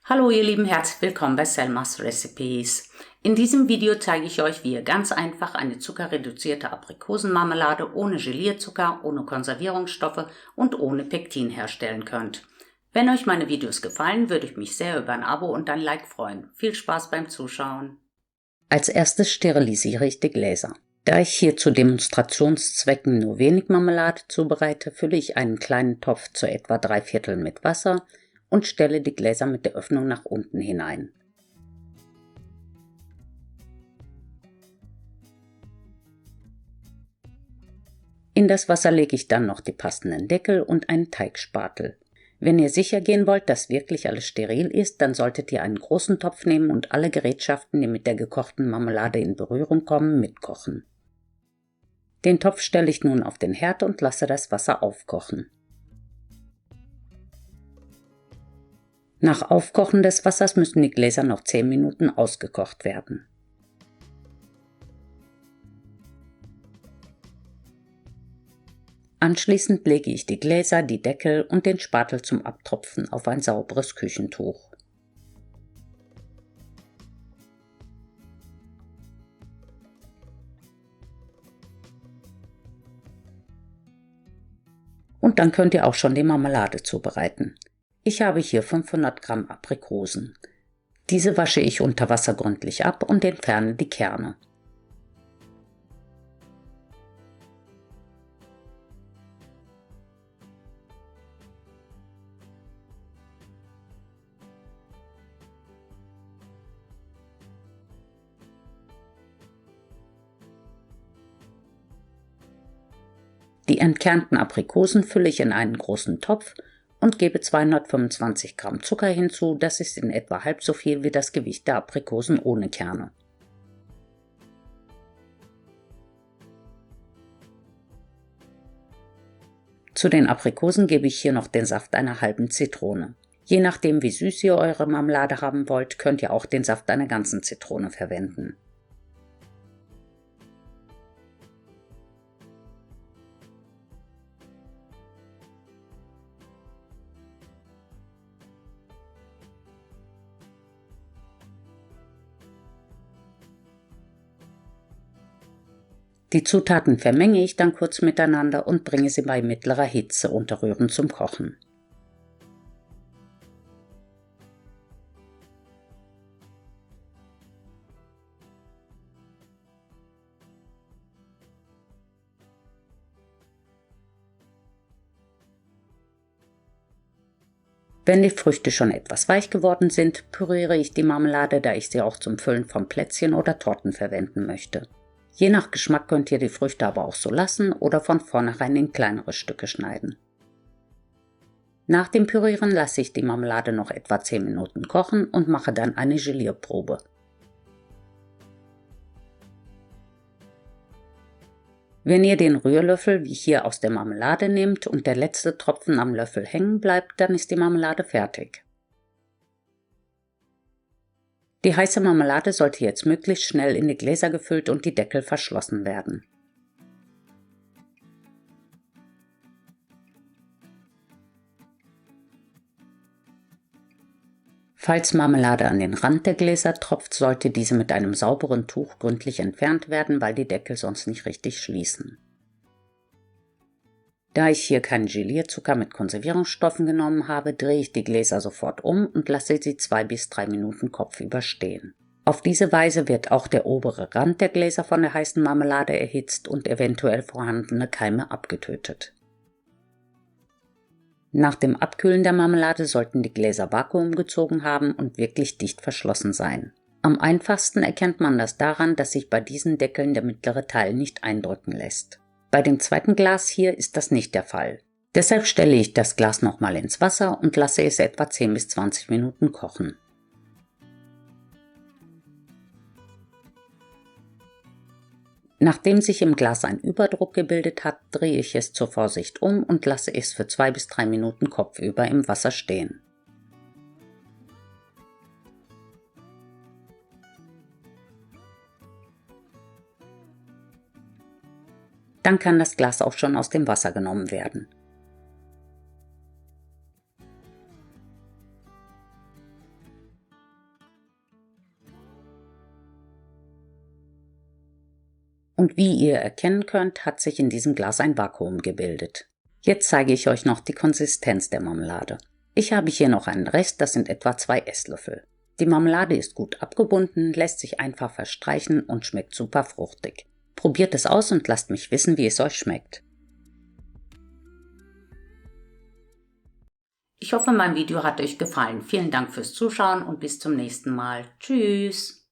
Hallo ihr Lieben, herzlich willkommen bei Selmas Recipes. In diesem Video zeige ich euch, wie ihr ganz einfach eine zuckerreduzierte Aprikosenmarmelade ohne Gelierzucker, ohne Konservierungsstoffe und ohne Pektin herstellen könnt. Wenn euch meine Videos gefallen, würde ich mich sehr über ein Abo und ein Like freuen. Viel Spaß beim Zuschauen. Als erstes sterilisiere ich die Gläser. Da ich hier zu Demonstrationszwecken nur wenig Marmelade zubereite, fülle ich einen kleinen Topf zu etwa 3/4 mit Wasser und stelle die Gläser mit der Öffnung nach unten hinein. In das Wasser lege ich dann noch die passenden Deckel und einen Teigspatel. Wenn ihr sicher gehen wollt, dass wirklich alles steril ist, dann solltet ihr einen großen Topf nehmen und alle Gerätschaften, die mit der gekochten Marmelade in Berührung kommen, mitkochen. Den Topf stelle ich nun auf den Herd und lasse das Wasser aufkochen. Nach Aufkochen des Wassers müssen die Gläser noch 10 Minuten ausgekocht werden. Anschließend lege ich die Gläser, die Deckel und den Spatel zum Abtropfen auf ein sauberes Küchentuch. Und dann könnt ihr auch schon die Marmelade zubereiten. Ich habe hier 500 Gramm Aprikosen. Diese wasche ich unter Wasser gründlich ab und entferne die Kerne. Die entkernten Aprikosen fülle ich in einen großen Topf und gebe 225 Gramm Zucker hinzu, das ist in etwa halb so viel wie das Gewicht der Aprikosen ohne Kerne. Zu den Aprikosen gebe ich hier noch den Saft einer halben Zitrone. Je nachdem wie süß ihr eure Marmelade haben wollt, könnt ihr auch den Saft einer ganzen Zitrone verwenden. Die Zutaten vermenge ich dann kurz miteinander und bringe sie bei mittlerer Hitze unter Rühren zum Kochen. Wenn die Früchte schon etwas weich geworden sind, püriere ich die Marmelade, da ich sie auch zum Füllen von Plätzchen oder Torten verwenden möchte. Je nach Geschmack könnt ihr die Früchte aber auch so lassen oder von vornherein in kleinere Stücke schneiden. Nach dem Pürieren lasse ich die Marmelade noch etwa 10 Minuten kochen und mache dann eine Gelierprobe. Wenn ihr den Rührlöffel wie hier aus der Marmelade nehmt und der letzte Tropfen am Löffel hängen bleibt, dann ist die Marmelade fertig. Die heiße Marmelade sollte jetzt möglichst schnell in die Gläser gefüllt und die Deckel verschlossen werden. Falls Marmelade an den Rand der Gläser tropft, sollte diese mit einem sauberen Tuch gründlich entfernt werden, weil die Deckel sonst nicht richtig schließen. Da ich hier keinen Gelierzucker mit Konservierungsstoffen genommen habe, drehe ich die Gläser sofort um und lasse sie 2 bis 3 Minuten kopfüber stehen. Auf diese Weise wird auch der obere Rand der Gläser von der heißen Marmelade erhitzt und eventuell vorhandene Keime abgetötet. Nach dem Abkühlen der Marmelade sollten die Gläser vakuumgezogen haben und wirklich dicht verschlossen sein. Am einfachsten erkennt man das daran, dass sich bei diesen Deckeln der mittlere Teil nicht eindrücken lässt. Bei dem zweiten Glas hier ist das nicht der Fall. Deshalb stelle ich das Glas nochmal ins Wasser und lasse es etwa 10 bis 20 Minuten kochen. Nachdem sich im Glas ein Überdruck gebildet hat, drehe ich es zur Vorsicht um und lasse es für 2 bis 3 Minuten kopfüber im Wasser stehen. Dann kann das Glas auch schon aus dem Wasser genommen werden. Und wie ihr erkennen könnt, hat sich in diesem Glas ein Vakuum gebildet. Jetzt zeige ich euch noch die Konsistenz der Marmelade. Ich habe hier noch einen Rest, das sind etwa 2 Esslöffel. Die Marmelade ist gut abgebunden, lässt sich einfach verstreichen und schmeckt super fruchtig. Probiert es aus und lasst mich wissen, wie es euch schmeckt. Ich hoffe, mein Video hat euch gefallen. Vielen Dank fürs Zuschauen und bis zum nächsten Mal. Tschüss!